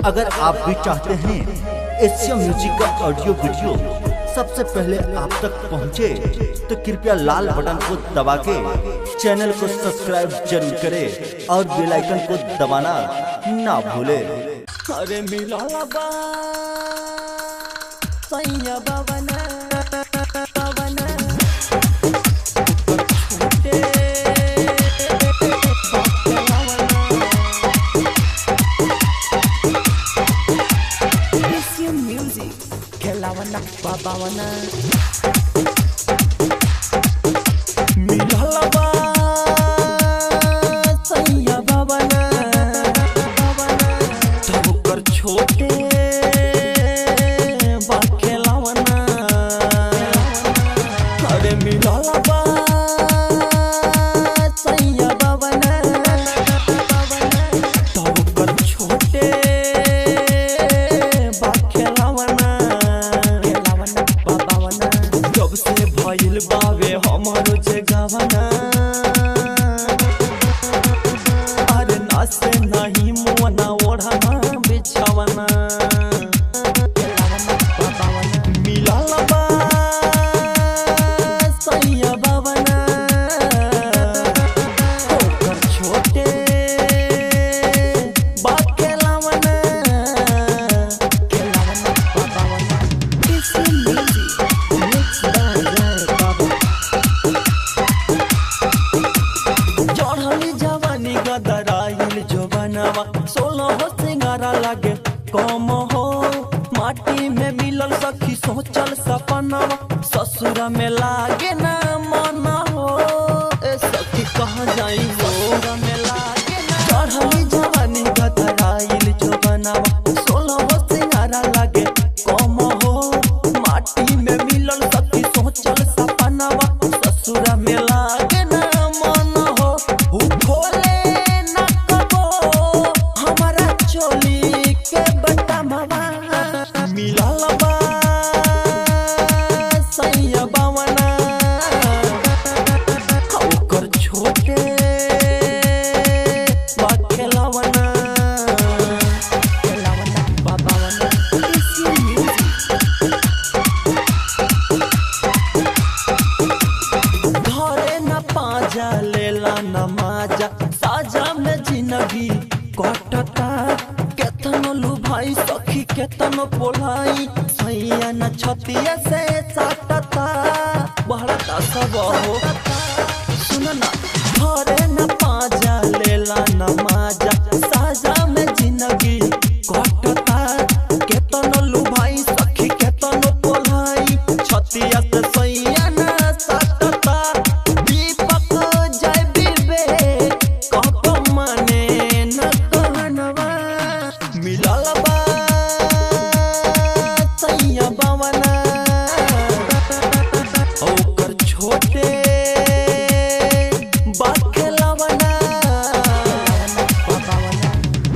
अगर आप भी चाहते हैं एशिया म्यूजिक का ऑडियो वीडियो सबसे पहले आप तक पहुंचे, तो कृपया लाल बटन को दबा के चैनल को सब्सक्राइब जरूर करें और बेल आइकन को दबाना ना भूले। अरे मिला सैया बाबना बाबावना मिला सैया बाबना ठोकर छोटे बाखेलावना। अरे मिला सैया बाबना ठोकर छोटे भइल बावे हमारो जे गवना। अरे नासे नहीं मुना ओढ़ना बिछावना मिला सैया बाबना ठोकर छोटे बाखेलावना दराइल जो बनावा 16 सिंगारा लागे कम हो। माटी में मिलल सखी सोचल सपनावा ससुरा में लागे ना मना हो। ए सखी कहाँ जाई हो में लागे ना चढ़ली जवानी दराइल जो बनावा 16 सिंगारा लागे कम हो। माटी में मिलल सखी सोचल सपनावा ससुरा में लागे ना मना हो। खोले चोली के बटा मावा मिला सैया बावना ओकर छोटे बाखेलावना बाबावना। घरे न पाजा लेला न माजा साजा में जिंदगी कटता। केतनो लुभाई सखी केतनो पोलाई सैया न छतिया से साटता बढ़ता सब हो। सुन ना घरे न पाजा लेला न माजा साजा में जिंदगी कटता। केतनो लुभाई सखी केतनो पोलाई छतिया से सैया न साटता। दीपक जय बीबे कहो माने न कहनवा मिला सैया बावना ओकर छोटे बाखेलावना।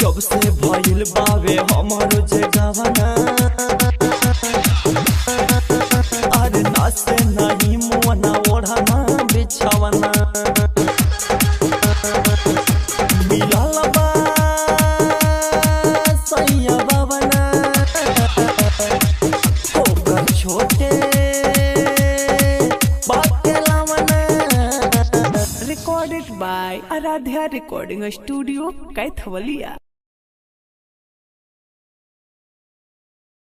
जब से भइल बावे हमारो जे गवना। अरे नासे नहीं मुना ओढ़ना बिछावना मिला सैया बाबना ओकर छोटे बाखेलावना। Recorded by Aradhya Recording Studio, Kaithawaliya।